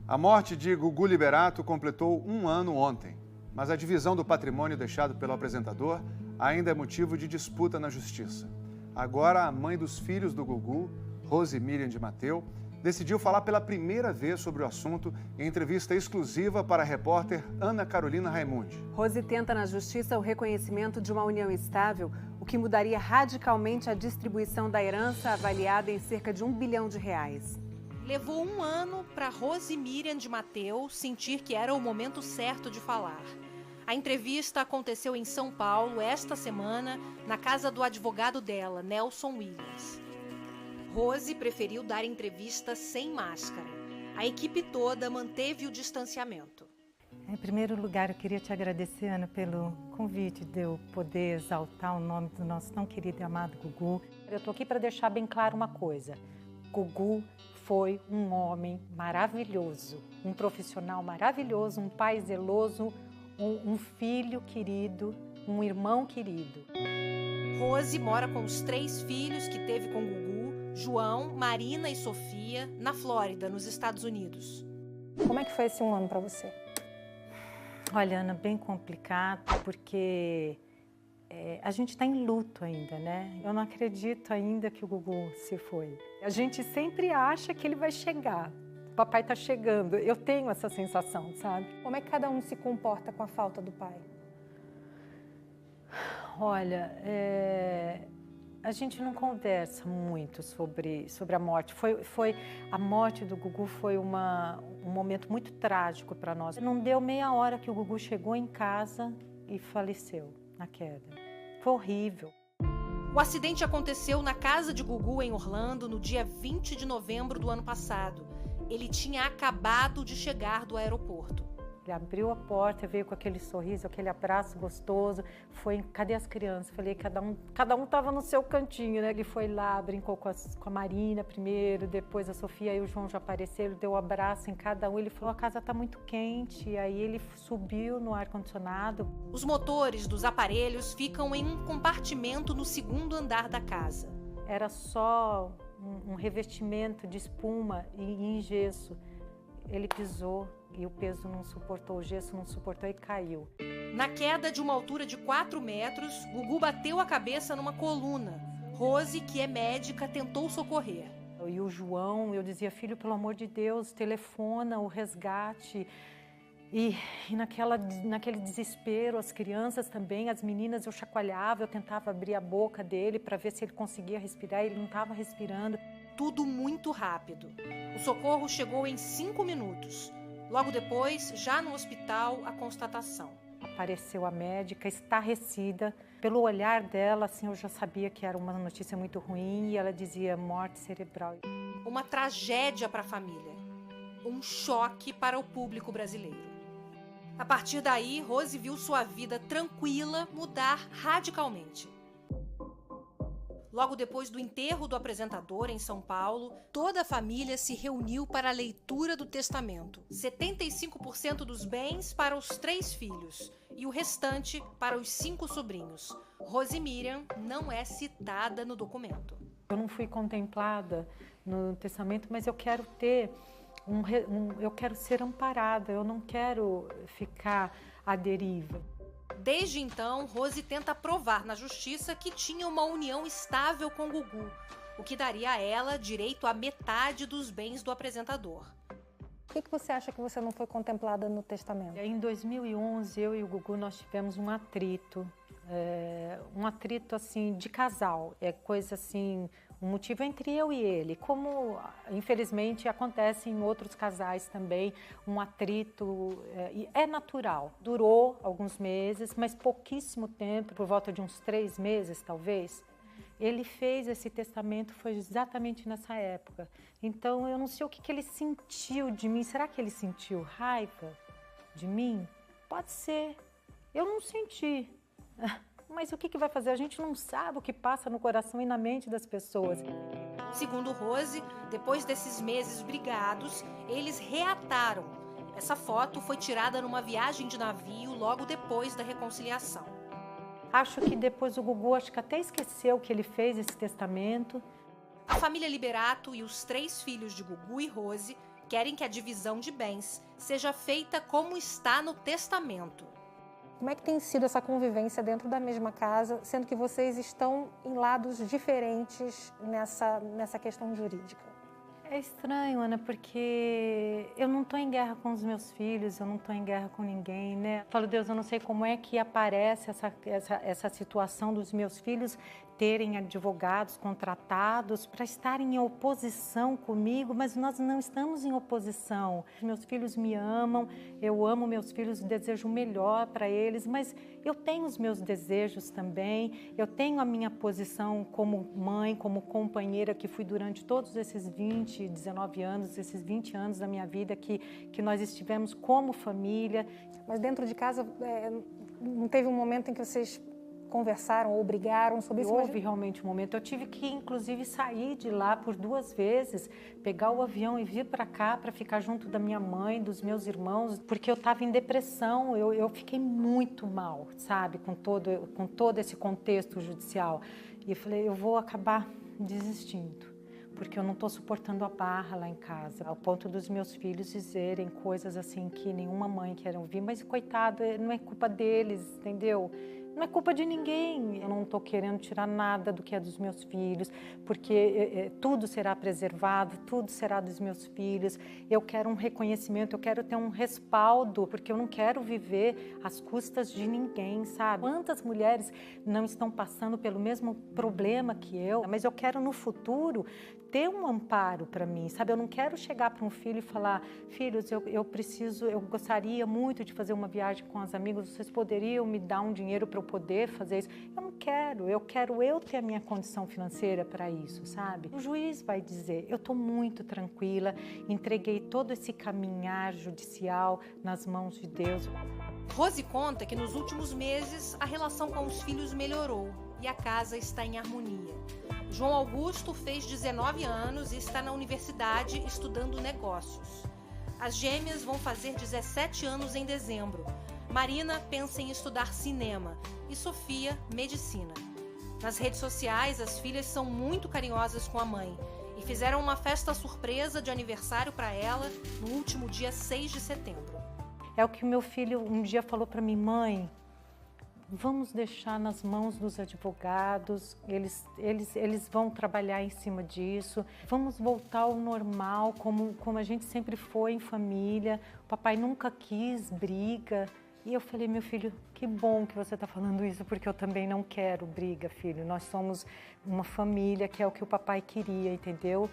A morte de Gugu Liberato completou um ano ontem, mas a divisão do patrimônio deixado pelo apresentador ainda é motivo de disputa na justiça. Agora, a mãe dos filhos do Gugu, Rose Miriam de Matteu, decidiu falar pela primeira vez sobre o assunto em entrevista exclusiva para a repórter Ana Carolina Raimundi. Rose tenta na justiça o reconhecimento de uma união estável, o que mudaria radicalmente a distribuição da herança avaliada em cerca de R$1 bilhão. Levou um ano para Rose Miriam de Matteu sentir que era o momento certo de falar. A entrevista aconteceu em São Paulo esta semana, na casa do advogado dela, Nelson Williams. Rose preferiu dar entrevista sem máscara. A equipe toda manteve o distanciamento. Em primeiro lugar, eu queria te agradecer, Ana, pelo convite de eu poder exaltar o nome do nosso tão querido e amado Gugu. Eu estou aqui para deixar bem claro uma coisa. Gugu foi um homem maravilhoso, um profissional maravilhoso, um pai zeloso, um filho querido, um irmão querido. Rose mora com os 3 filhos que teve com Gugu, João, Marina e Sofia, na Flórida, nos Estados Unidos. Como é que foi esse um ano para você? Olha, Ana, bem complicado, porque a gente está em luto ainda, né? Eu não acredito ainda que o Gugu se foi. A gente sempre acha que ele vai chegar. O papai está chegando. Eu tenho essa sensação, sabe? Como é que cada um se comporta com a falta do pai? Olha, a gente não conversa muito sobre a morte. A morte do Gugu foi um momento muito trágico para nós. Não deu meia hora que o Gugu chegou em casa e faleceu na queda. Foi horrível. O acidente aconteceu na casa de Gugu, em Orlando, no dia 20 de novembro do ano passado. Ele tinha acabado de chegar do aeroporto. Ele abriu a porta, veio com aquele sorriso, aquele abraço gostoso. Cadê as crianças? Falei, cada um estava no seu cantinho, né? Ele foi lá, brincou com a Marina primeiro, depois a Sofia e o João já apareceram, deu um abraço em cada um. Ele falou, a casa está muito quente. Aí ele subiu no ar-condicionado. Os motores dos aparelhos ficam em um compartimento no 2º andar da casa. Era só um revestimento de espuma e em gesso. Ele pisou e o peso não suportou, o gesso não suportou e caiu. Na queda de uma altura de 4 metros, Gugu bateu a cabeça numa coluna. Rose, que é médica, tentou socorrer. E o João, eu dizia, filho, pelo amor de Deus, telefona o resgate. E naquele desespero, as crianças também, as meninas, eu chacoalhava, eu tentava abrir a boca dele para ver se ele conseguia respirar, ele não estava respirando. Tudo muito rápido. O socorro chegou em 5 minutos. Logo depois, já no hospital, a constatação. Apareceu a médica, estarrecida. Pelo olhar dela, assim, eu já sabia que era uma notícia muito ruim e ela dizia morte cerebral. Uma tragédia para a família. Um choque para o público brasileiro. A partir daí, Rose viu sua vida tranquila mudar radicalmente. Logo depois do enterro do apresentador em São Paulo, toda a família se reuniu para a leitura do testamento. 75% dos bens para os 3 filhos e o restante para os 5 sobrinhos. Rose Miriam não é citada no documento. Eu não fui contemplada no testamento, mas eu quero ter eu quero ser amparada, eu não quero ficar à deriva. Desde então, Rose tenta provar na justiça que tinha uma união estável com Gugu, o que daria a ela direito a metade dos bens do apresentador. Por que você acha que você não foi contemplada no testamento? Em 2011, eu e o Gugu, nós tivemos um atrito assim de casal, coisa assim, um motivo entre eu e ele, como infelizmente acontece em outros casais também, um atrito é natural. Durou alguns meses, mas pouquíssimo tempo, por volta de uns 3 meses talvez. Ele fez esse testamento, foi exatamente nessa época. Então eu não sei o que ele sentiu de mim. Será que ele sentiu raiva de mim? Pode ser. Eu não senti. Mas o que vai fazer? A gente não sabe o que passa no coração e na mente das pessoas. Segundo Rose, depois desses meses brigados, eles reataram. Essa foto foi tirada numa viagem de navio logo depois da reconciliação. Acho que depois o Gugu acho que até esqueceu que ele fez esse testamento. A família Liberato e os 3 filhos de Gugu e Rose querem que a divisão de bens seja feita como está no testamento. Como é que tem sido essa convivência dentro da mesma casa, sendo que vocês estão em lados diferentes nessa questão jurídica? É estranho, Ana, porque eu não estou em guerra com os meus filhos, eu não estou em guerra com ninguém, né? Eu falo, Deus, eu não sei como é que aparece essa situação dos meus filhos terem advogados contratados para estarem em oposição comigo, mas nós não estamos em oposição. Meus filhos me amam, eu amo meus filhos, desejo o melhor para eles, mas eu tenho os meus desejos também, eu tenho a minha posição como mãe, como companheira que fui durante todos esses 19 anos, esses 20 anos da minha vida que nós estivemos como família. Mas dentro de casa, não teve um momento em que vocês conversaram ou brigaram sobre isso? Houve realmente um momento. Eu tive que, inclusive, sair de lá por 2 vezes, pegar o avião e vir para cá para ficar junto da minha mãe, dos meus irmãos, porque eu estava em depressão. Eu fiquei muito mal, sabe, com todo esse contexto judicial. E eu falei, eu vou acabar desistindo, porque eu não estou suportando a barra lá em casa, ao ponto dos meus filhos dizerem coisas assim que nenhuma mãe quer ouvir, mas coitado, não é culpa deles, entendeu? Não é culpa de ninguém. Eu não estou querendo tirar nada do que é dos meus filhos, porque tudo será preservado, tudo será dos meus filhos. Eu quero um reconhecimento, eu quero ter um respaldo, porque eu não quero viver às custas de ninguém, sabe? Quantas mulheres não estão passando pelo mesmo problema que eu, mas eu quero no futuro ter um amparo para mim, sabe? Eu não quero chegar para um filho e falar, filhos, eu gostaria muito de fazer uma viagem com as amigas, vocês poderiam me dar um dinheiro para eu poder fazer isso? Eu não quero, eu quero ter a minha condição financeira para isso, sabe? O juiz vai dizer, eu estou muito tranquila, entreguei todo esse caminhar judicial nas mãos de Deus. Rose conta que nos últimos meses a relação com os filhos melhorou e a casa está em harmonia. João Augusto fez 19 anos e está na universidade estudando negócios. As gêmeas vão fazer 17 anos em dezembro. Marina pensa em estudar cinema e Sofia, medicina. Nas redes sociais, as filhas são muito carinhosas com a mãe e fizeram uma festa surpresa de aniversário para ela no último dia 6 de setembro. É o que meu filho um dia falou para mim, mãe, vamos deixar nas mãos dos advogados, eles vão trabalhar em cima disso, vamos voltar ao normal, como a gente sempre foi em família, o papai nunca quis briga. E eu falei, meu filho, que bom que você está falando isso, porque eu também não quero briga, filho. Nós somos uma família, que é o que o papai queria, entendeu?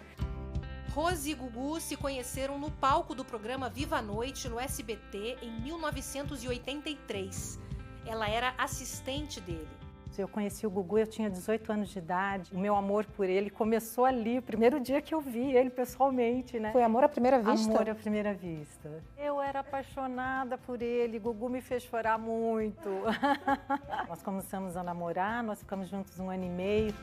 Rose e Gugu se conheceram no palco do programa Viva a Noite, no SBT, em 1983. Ela era assistente dele. Eu conheci o Gugu, eu tinha 18 anos de idade. O meu amor por ele começou ali, o primeiro dia que eu vi ele pessoalmente, né? Foi amor à primeira vista? Amor à primeira vista. Eu era apaixonada por ele, Gugu me fez chorar muito. Nós começamos a namorar, nós ficamos juntos 1 ano e meio.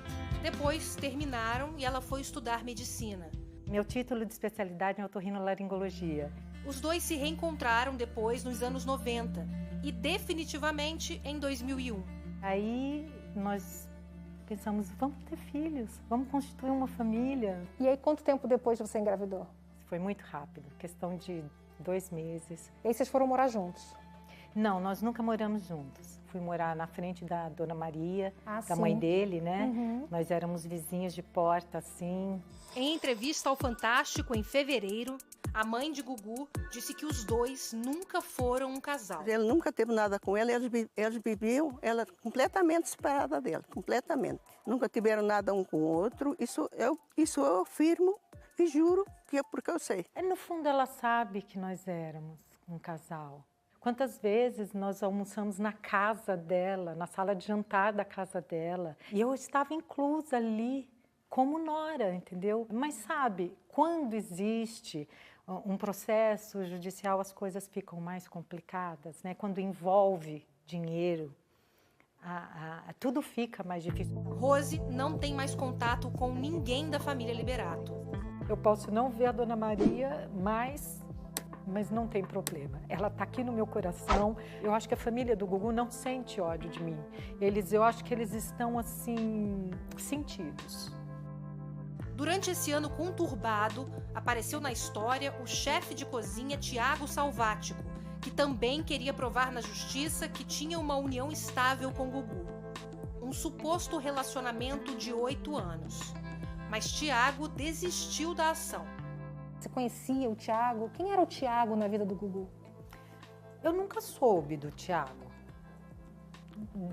Depois terminaram e ela foi estudar medicina. Meu título de especialidade é otorrinolaringologia. Os dois se reencontraram depois, nos anos 90, e definitivamente em 2001. Aí nós pensamos, vamos ter filhos, vamos constituir uma família. E aí, quanto tempo depois você engravidou? Foi muito rápido, questão de 2 meses. E aí vocês foram morar juntos? Não, nós nunca moramos juntos. Fui morar na frente da Dona Maria, da sim. mãe dele, né? Uhum. Nós éramos vizinhos de porta, assim. Em entrevista ao Fantástico, em fevereiro, a mãe de Gugu disse que os dois nunca foram um casal. Ele nunca teve nada com ela, eles viviam, ela completamente separada dele, completamente. Nunca tiveram nada um com o outro, isso eu afirmo e juro que é porque eu sei. No fundo, ela sabe que nós éramos um casal. Quantas vezes nós almoçamos na casa dela, na sala de jantar da casa dela, e eu estava inclusa ali como nora, entendeu? Mas sabe, quando existe um processo judicial, as coisas ficam mais complicadas, né? Quando envolve dinheiro, tudo fica mais difícil. Rose não tem mais contato com ninguém da família Liberato. Eu posso não ver a Dona Maria, mas não tem problema. Ela está aqui no meu coração. Eu acho que a família do Gugu não sente ódio de mim. Eu acho que eles estão, assim, sentidos. Durante esse ano conturbado, apareceu na história o chefe de cozinha Tiago Salvático, que também queria provar na justiça que tinha uma união estável com Gugu. Um suposto relacionamento de 8 anos. Mas Tiago desistiu da ação. Você conhecia o Tiago? Quem era o Tiago na vida do Gugu? Eu nunca soube do Tiago.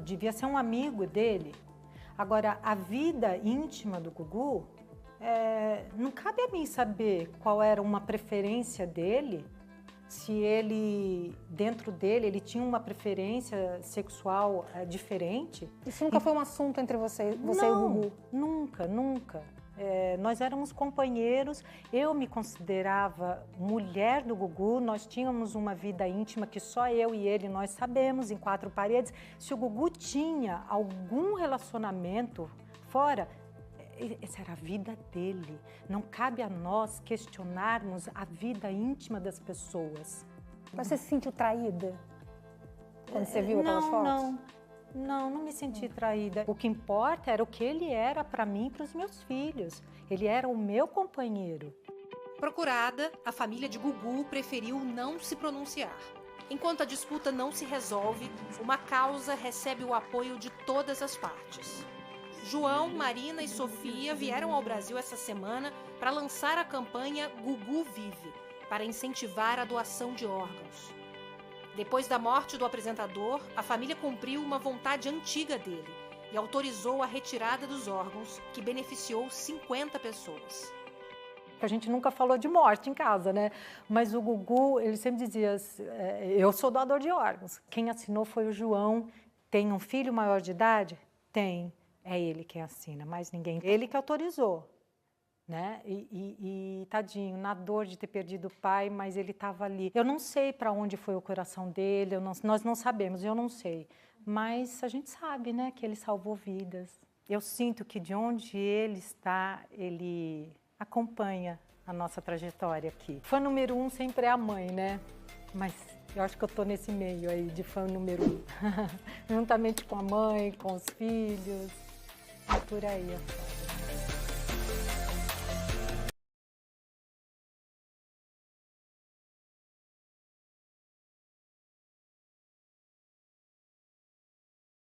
Devia ser um amigo dele. Agora, a vida íntima do Gugu, não cabe a mim saber qual era uma preferência dele, se ele, dentro dele, ele tinha uma preferência sexual diferente. Isso nunca foi um assunto entre você e o Gugu? Nunca, nunca. Nós éramos companheiros, eu me considerava mulher do Gugu, nós tínhamos uma vida íntima que só eu e ele nós sabemos, em 4 paredes. Se o Gugu tinha algum relacionamento fora, essa era a vida dele. Não cabe a nós questionarmos a vida íntima das pessoas. Mas você se sentiu traída quando você viu aquelas fotos? Não me senti traída. O que importa era o que ele era para mim e para os meus filhos. Ele era o meu companheiro. Procurada, a família de Gugu preferiu não se pronunciar. Enquanto a disputa não se resolve, uma causa recebe o apoio de todas as partes. João, Marina e Sofia vieram ao Brasil essa semana para lançar a campanha Gugu Vive, para incentivar a doação de órgãos. Depois da morte do apresentador, a família cumpriu uma vontade antiga dele e autorizou a retirada dos órgãos, que beneficiou 50 pessoas. A gente nunca falou de morte em casa, né? Mas o Gugu, ele sempre dizia, eu sou doador de órgãos. Quem assinou foi o João. Tem um filho maior de idade? Tem. É ele quem assina, mais ninguém. Ele que autorizou. Né? E tadinho, na dor de ter perdido o pai, mas ele estava ali. Eu não sei para onde foi o coração dele, nós não sabemos, eu não sei. Mas a gente sabe, né, que ele salvou vidas. Eu sinto que de onde ele está, ele acompanha a nossa trajetória aqui. Fã número 1 sempre é a mãe, né? Mas eu acho que eu estou nesse meio aí de fã número 1. Juntamente com a mãe, com os filhos, por aí.